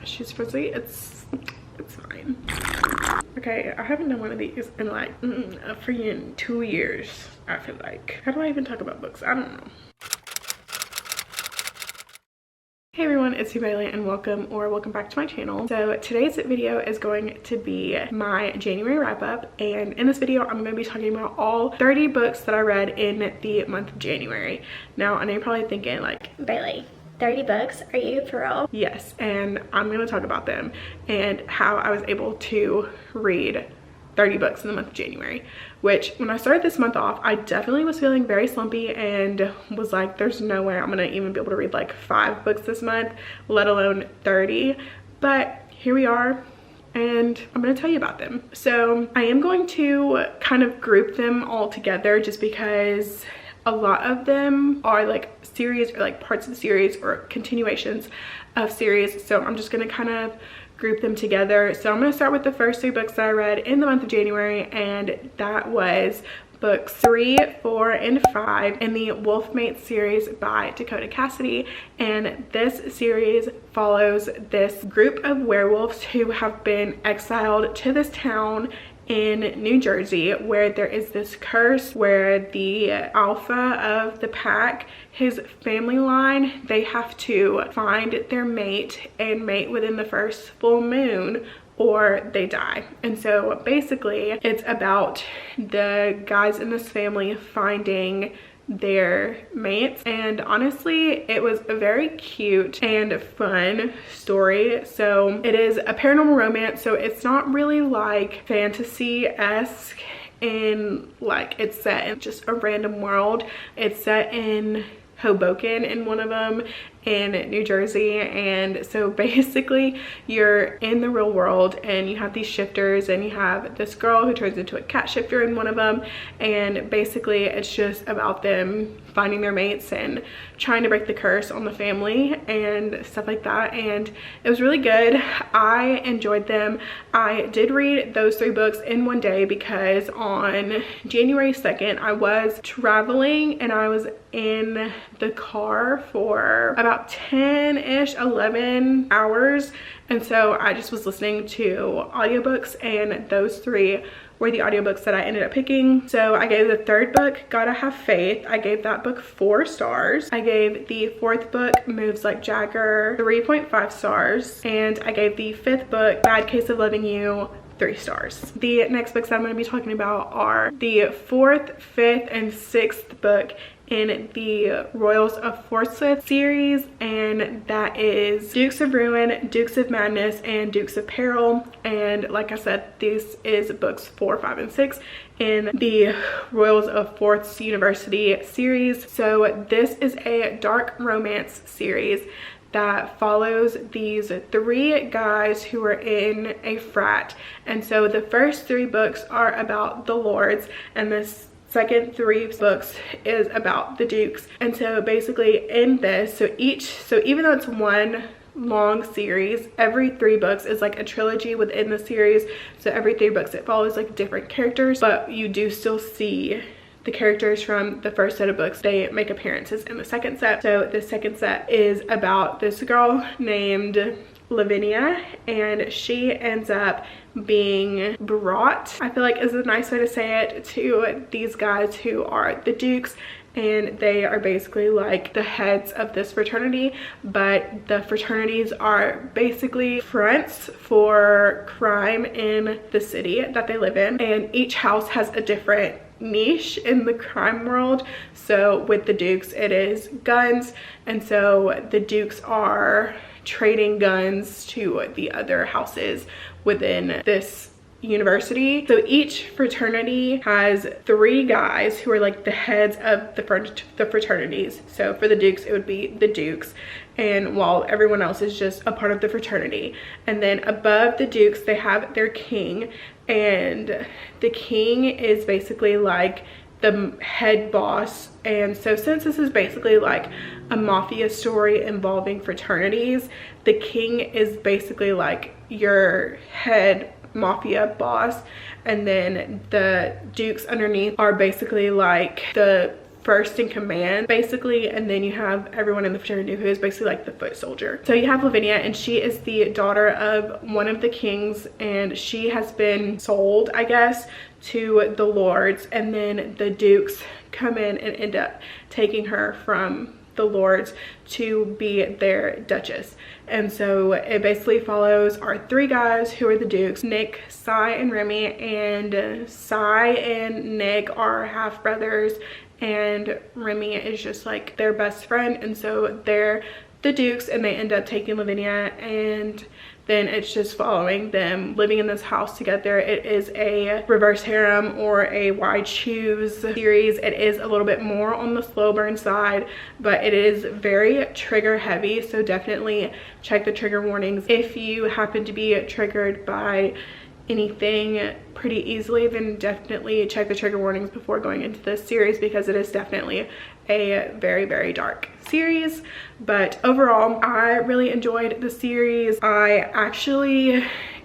she's frizzy. It's fine. Okay, I haven't done one of these in like a freaking 2 years, I feel like. How do I even talk about books? I don't know. Hey everyone, it's Bailey and welcome back to my channel. So today's video is going to be my January wrap up, and in this video I'm going to be talking about all 30 books that I read in the month of January. Now I know you're probably thinking like, Bailey, 30 books? Are you for real? Yes, and I'm going to talk about them and how I was able to read 30 books in the month of January, which when I started this month off, I definitely was feeling very slumpy and was like, there's no way I'm gonna even be able to read like 5 books this month, let alone 30. But here we are, and I'm going to tell you about them. So I am going to kind of group them all together just because a lot of them are like series or like parts of the series or continuations of series. So I'm just going to kind of group them together. So I'm going to start with the first 3 books that I read in the month of January, and that was books 3, 4, and 5 in the Wolfmate series by Dakota Cassidy. And this series follows this group of werewolves who have been exiled to this town in New Jersey, where there is this curse where the alpha of the pack, his family line, they have to find their mate and mate within the first full moon or they die. And so basically it's about the guys in this family finding their mates, and honestly it was a very cute and fun story. So it is a paranormal romance, so it's not really like fantasy-esque in like it's set in just a random world. It's set in Hoboken in one of them in New Jersey, and so basically you're in the real world and you have these shifters, and you have this girl who turns into a cat shifter in one of them, and basically it's just about them finding their mates and trying to break the curse on the family and stuff like that. And it was really good. I enjoyed them. I did read those 3 books in one day because on January 2nd I was traveling and I was in the car for about 10-ish, 11 hours, and so I just was listening to audiobooks, and those 3 were the audiobooks that I ended up picking. So I gave the 3rd book, Gotta Have Faith, I gave that book 4 stars. I gave the 4th book, Moves Like Jagger, 3.5 stars. And I gave the 5th book, Bad Case of Loving You, 3 stars. The next books that I'm going to be talking about are the 4th, 5th, and 6th book in the Royals of Forsyth series, and that is Dukes of Ruin, Dukes of Madness, and Dukes of Peril. And like I said, this is books 4, 5, and 6 in the Royals of Forsyth University series. So this is a dark romance series that follows these 3 guys who are in a frat. And so the first 3 books are about the Lords, and this second 3 books is about the Dukes. And so basically in this, so even though it's one long series, every 3 books is like a trilogy within the series. So every 3 books it follows like different characters, but you do still see the characters from the first set of books. They make appearances in the second set. So the second set is about this girl named Lavinia, and she ends up being brought, I feel like is a nice way to say it, to these guys who are the Dukes, and they are basically like the heads of this fraternity, but the fraternities are basically fronts for crime in the city that they live in, and each house has a different niche in the crime world. So with the Dukes it is guns, and so the Dukes are trading guns to the other houses within this university. So each fraternity has 3 guys who are like the heads of the fraternities. So for the Dukes it would be the Dukes, and while everyone else is just a part of the fraternity. And then above the Dukes they have their king, and the king is basically like the head boss. And so since this is basically like a mafia story involving fraternities, the king is basically like your head mafia boss, and then the Dukes underneath are basically like the first in command basically, and then you have everyone in the fraternity who is basically like the foot soldier. So you have Lavinia, and she is the daughter of one of the kings, and she has been sold, I guess, to the lords, and then the dukes come in and end up taking her from the lords to be their duchess. And so it basically follows our three guys who are the dukes, Nick, Cy, and Remy. And Cy and Nick are half brothers, and Remy is just like their best friend, and so they're the dukes, and they end up taking Lavinia, and then it's just following them living in this house together. It is a reverse harem or a why choose series. It is a little bit more on the slow burn side, but it is very trigger heavy, so definitely check the trigger warnings. If you happen to be triggered by anything pretty easily, then definitely check the trigger warnings before going into this series, because it is definitely a very, very dark series. But overall, I really enjoyed the series. I actually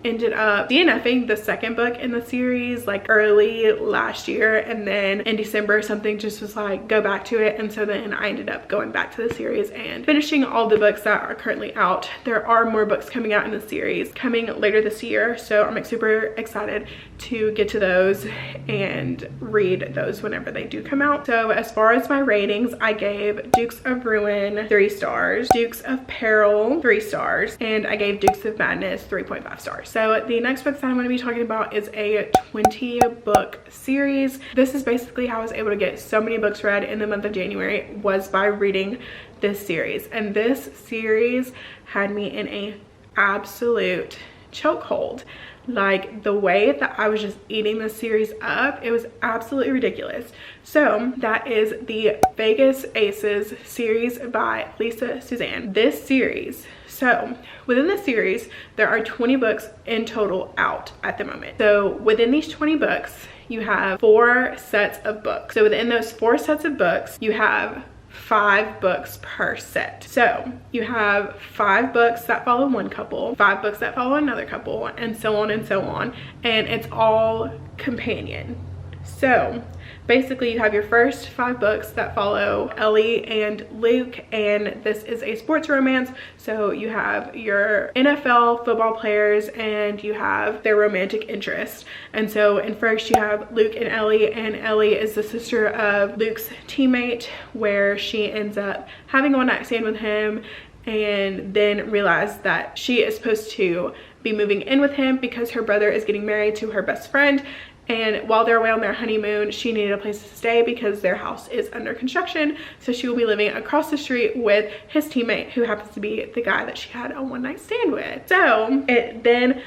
ended up DNFing the second book in the series like early last year, and then in December something just was like, go back to it, and so then I ended up going back to the series and finishing all the books that are currently out. There are more books coming out in the series coming later this year, so I'm like super excited to get to those and read those whenever they do come out. So as far as my ratings, I gave Dukes of Ruin 3 stars, Dukes of Peril 3 stars, and I gave Dukes of Madness 3.5 stars. So the next book that I'm going to be talking about is a 20 book series. This is basically how I was able to get so many books read in the month of January, was by reading this series. And this series had me in a absolute chokehold. Like the way that I was just eating this series up, it was absolutely ridiculous. So that is the Vegas Aces series by Lisa Suzanne. This series, so within the series, there are 20 books in total out at the moment. So within these 20 books, you have 4 sets of books. So within those 4 sets of books, you have 5 books per set. So you have 5 books that follow one couple, 5 books that follow another couple, and so on and so on. And it's all companion. So basically you have your first 5 books that follow Ellie and Luke, and this is a sports romance. So you have your NFL football players and you have their romantic interest. And so in first you have Luke and Ellie is the sister of Luke's teammate, where she ends up having a one-night stand with him, and then realize that she is supposed to be moving in with him because her brother is getting married to her best friend. And while they're away on their honeymoon, she needed a place to stay because their house is under construction. So she will be living across the street with his teammate, who happens to be the guy that she had a one-night stand with. So it then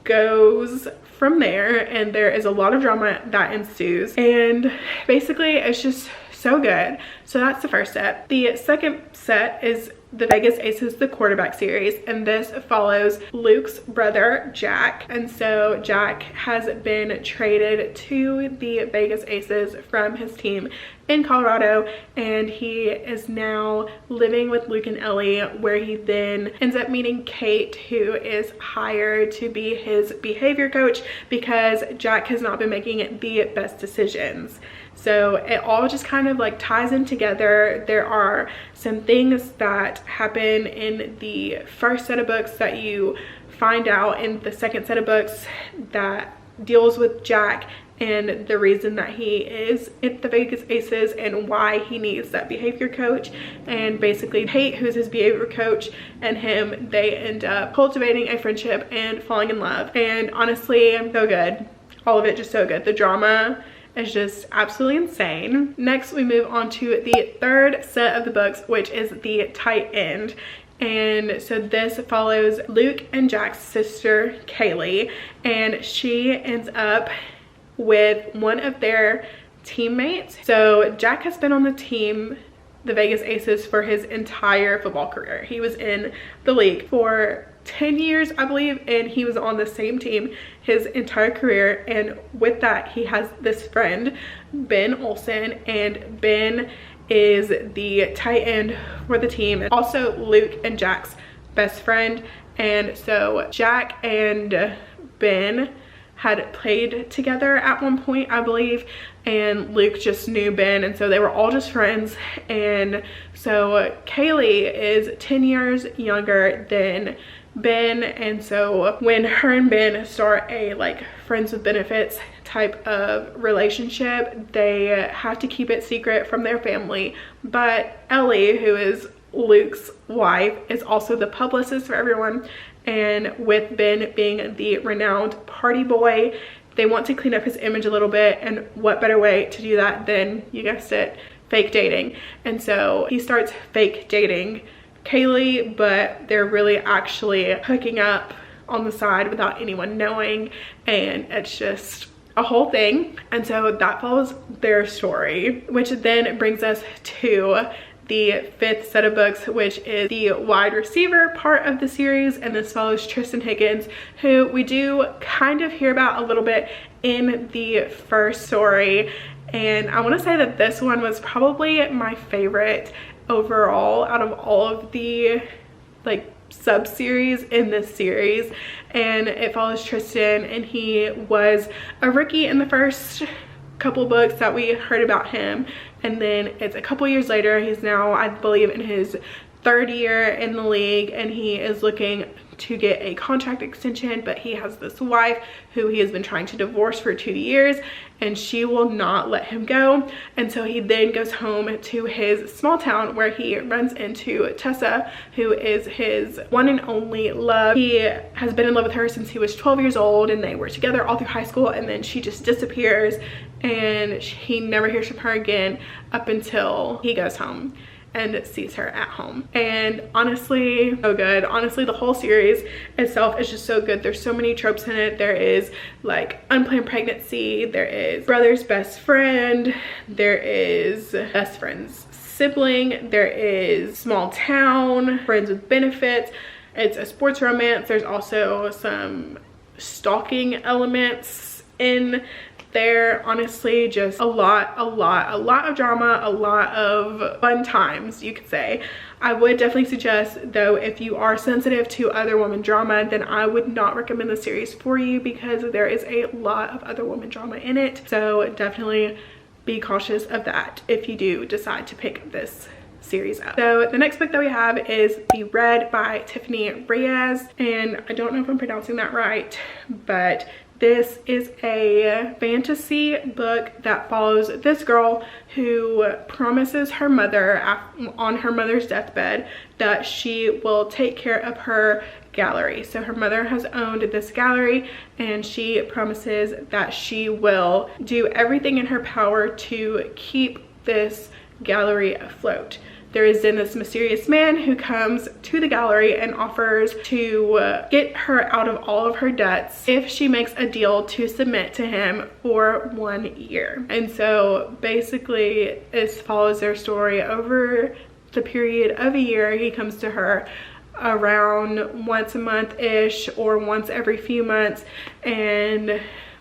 goes from there, and there is a lot of drama that ensues. And basically it's just so good. So that's the first set. The second set is the Vegas Aces, the quarterback series, and this follows Luke's brother Jack. And so Jack has been traded to the Vegas Aces from his team in Colorado, and he is now living with Luke and Ellie, where he then ends up meeting Kate, who is hired to be his behavior coach because Jack has not been making the best decisions. So it all just kind of like ties in together. There are some things that happen in the first set of books that you find out in the second set of books that deals with Jack and the reason that he is at the Vegas Aces and why he needs that behavior coach. And basically Kate, who's his behavior coach, and him, they end up cultivating a friendship and falling in love. And honestly, so good. All of it just so good. The drama is just absolutely insane. Next, we move on to the third set of the books, which is the Tight End. And so this follows Luke and Jack's sister, Kaylee, and she ends up with one of their teammates. So Jack has been on the team, the Vegas Aces, for his entire football career. He was in the league for 10 years, I believe, and he was on the same team his entire career. And with that, he has this friend, Ben Olsen, and Ben is the tight end for the team, and also Luke and Jack's best friend. And so Jack and Ben had played together at one point, I believe, and Luke just knew Ben, and so they were all just friends. And so Kaylee is 10 years younger than Ben, and so when her and Ben start a like friends with benefits type of relationship, they have to keep it secret from their family. But Ellie, who is Luke's wife, is also the publicist for everyone, and with Ben being the renowned party boy, they want to clean up his image a little bit, and what better way to do that than, you guessed it, fake dating. And so he starts fake dating Kaylee, but they're really actually hooking up on the side without anyone knowing, and it's just a whole thing. And so that follows their story, which then brings us to the 5th set of books, which is the wide receiver part of the series, and this follows Tristan Higgins, who we do kind of hear about a little bit in the first story. And I want to say that this one was probably my favorite overall out of all of the like sub-series in this series. And it follows Tristan, and he was a rookie in the first couple books that we heard about him, and then it's a couple years later, he's now, I believe, in his 3rd year in the league, and he is looking to get a contract extension, but he has this wife who he has been trying to divorce for 2 years, and she will not let him go. And so he then goes home to his small town, where he runs into Tessa, who is his one and only love. He has been in love with her since he was 12 years old, and they were together all through high school, and then she just disappears, and he never hears from her again up until he goes home and sees her at home. And honestly, so good. Honestly, the whole series itself is just so good. There's so many tropes in it. There is like unplanned pregnancy, there is brother's best friend, there is best friend's sibling, there is small town, friends with benefits. It's a sports romance. There's also some stalking elements in there. Honestly, just a lot of drama, a lot of fun times, you could say. I would definitely suggest, though, if you are sensitive to other woman drama, then I would not recommend the series for you, because there is a lot of other woman drama in it. So definitely be cautious of that if you do decide to pick this series up. So the next book that we have is Be Read by Tiffany Reyes, and I don't know if I'm pronouncing that right, but this is a fantasy book that follows this girl who promises her mother on her mother's deathbed that she will take care of her gallery. So her mother has owned this gallery, and she promises that she will do everything in her power to keep this gallery afloat. There is then this mysterious man who comes to the gallery and offers to get her out of all of her debts if she makes a deal to submit to him for 1 year. And so basically this follows their story over the period of a year. He comes to her around once a month-ish or once every few months, and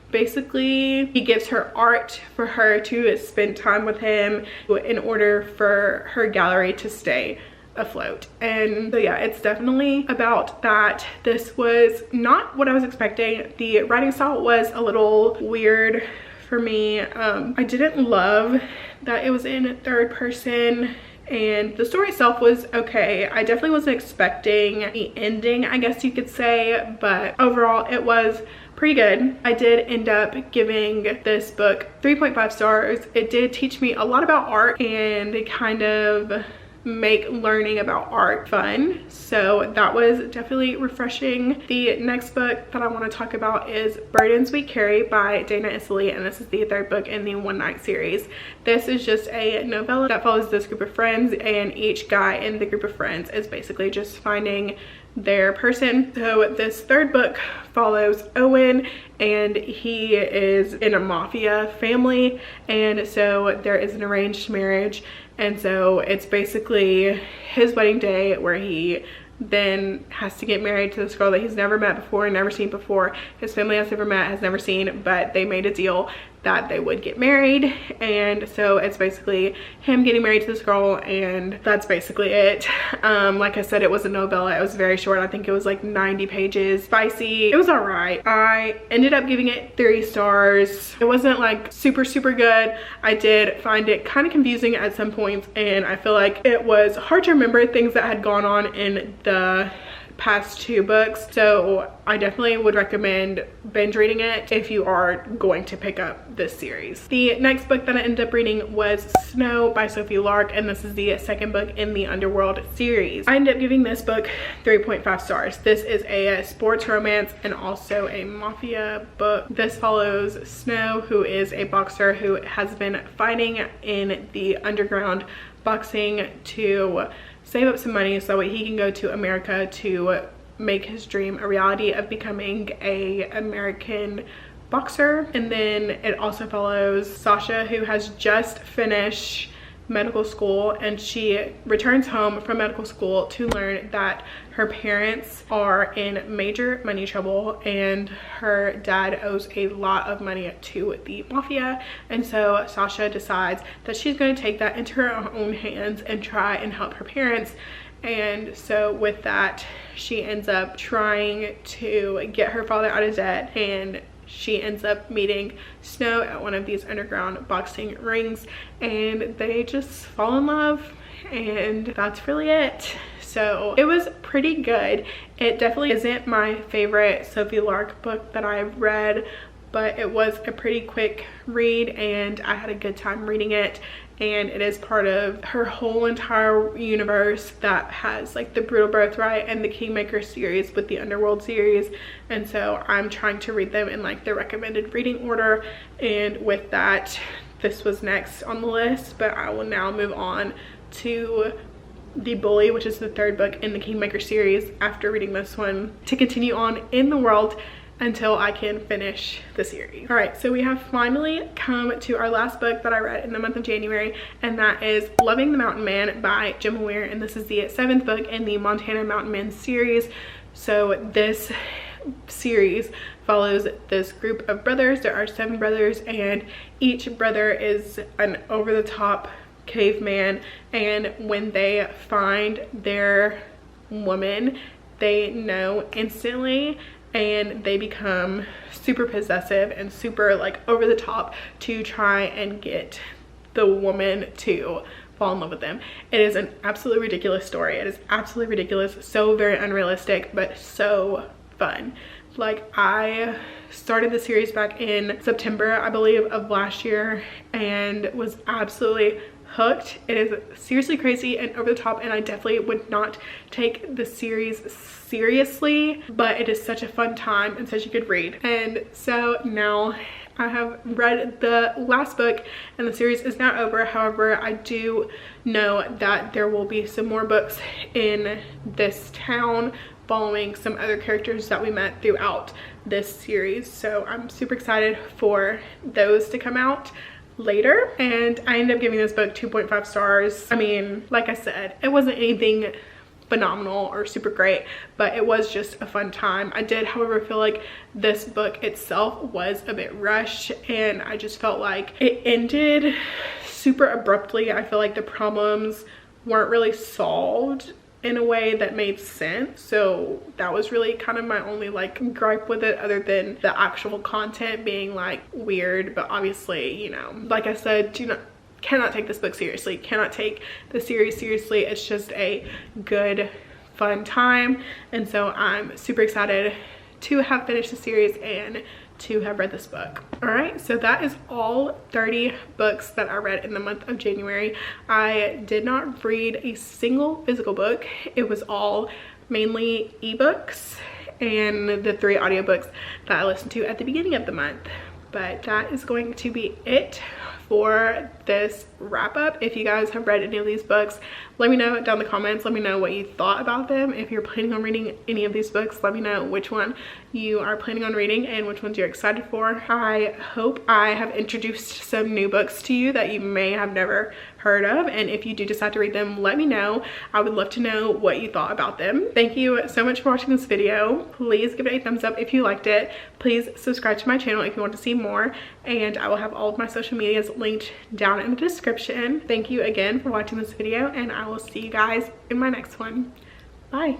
basically he gives her art for her to spend time with him in order for her gallery to stay afloat. And so yeah, it's definitely about that. This was not what I was expecting. The writing style was a little weird for me. I didn't love that it was in 3rd person, and the story itself was okay. I definitely wasn't expecting the ending, I guess you could say, but overall it was pretty good. I did end up giving this book 3.5 stars. It did teach me a lot about art and kind of make learning about art fun, so that was definitely refreshing. The next book that I want to talk about is Burdens We Carry by Dana Isley, and this is the 3rd book in the One Night series. This is just a novella that follows this group of friends, and each guy in the group of friends is basically just finding their person. So this 3rd book follows Owen, and he is in a mafia family, and so there is an arranged marriage, and so it's basically his wedding day where he then has to get married to this girl that he's never met before, never seen before, his family has never met, has never seen, but they made a deal that they would get married. And so it's basically him getting married to this girl, and that's basically it. Like I said, it was a novella. It was very short. I think it was like 90 pages. Spicy. It was all right. I ended up giving it 3 stars. It wasn't like super good. I did find it kind of confusing at some points, and I feel like it was hard to remember things that had gone on in the past 2 books. So I definitely would recommend binge reading it if you are going to pick up this series. The next book that I ended up reading was Snow by Sophie Lark, and this is the 2nd book in the Underworld series. I ended up giving this book 3.5 stars. This is a sports romance and also a mafia book. This follows Snow, who is a boxer who has been fighting in the underground boxing to save up some money so that way he can go to America to make his dream a reality of becoming a American boxer. And then it also follows Sasha, who has just finished medical school, and she returns home from medical school to learn that her parents are in major money trouble and her dad owes a lot of money to the mafia. And so Sasha decides that she's going to take that into her own hands and try and help her parents. And so with that, she ends up trying to get her father out of debt, and she ends up meeting Snow at one of these underground boxing rings, and they just fall in love, and that's really it. So it was pretty good. It definitely isn't my favorite Sophie Lark book that I've read, but it was a pretty quick read and I had a good time reading it. And it is part of her whole entire universe that has like the Brutal Birthright and the Kingmaker series with the Underworld series. And so I'm trying to read them in like the recommended reading order. And with that, this was next on the list, but I will now move on to The Bully, which is the 3rd book in the Kingmaker series, after reading this one, to continue on in the world until I can finish the series. All right, so we have finally come to our last book that I read in the month of January, and that is Loving the Mountain Man by Gemma Weir, and this is the 7th book in the Montana Mountain Men series. So this series follows this group of brothers. There are 7 brothers, and each brother is an over-the-top caveman, and when they find their woman, they know instantly, and they become super possessive and super like over the top to try and get the woman to fall in love with them. It is an absolutely ridiculous story. It is absolutely ridiculous, so very unrealistic, but so fun. Like, I started the series back in September, I believe, of last year, and was absolutely hooked. It is seriously crazy and over the top, and I definitely would not take the series seriously, but it is such a fun time and such a good read. And so now I have read the last book and the series is now over. However, I do know that there will be some more books in this town following some other characters that we met throughout this series, so I'm super excited for those to come out later. And I ended up giving this book 2.5 stars. I mean, like I said, it wasn't anything phenomenal or super great, but it was just a fun time. I did, however, feel like this book itself was a bit rushed, and I just felt like it ended super abruptly. I feel like the problems weren't really solved in a way that made sense, so that was really kind of my only like gripe with it, other than the actual content being like weird. But obviously, you know, like I said, cannot take this book seriously, cannot take the series seriously. It's just a good fun time, and so I'm super excited to have finished the series and to have read this book. All right, so that is all 30 books that I read in the month of January. I did not read a single physical book. It was all mainly ebooks and the 3 audiobooks that I listened to at the beginning of the month. But that is going to be it for this wrap up. If you guys have read any of these books, let me know down in the comments. Let me know what you thought about them. If you're planning on reading any of these books, let me know which one you are planning on reading and which ones you're excited for. I hope I have introduced some new books to you that you may have never heard of, and if you do decide to read them, let me know. I would love to know what you thought about them. Thank you so much for watching this video. Please give it a thumbs up if you liked it. Please subscribe to my channel if you want to see more, and I will have all of my social medias linked down in the description. Thank you again for watching this video, and I will see you guys in my next one. Bye.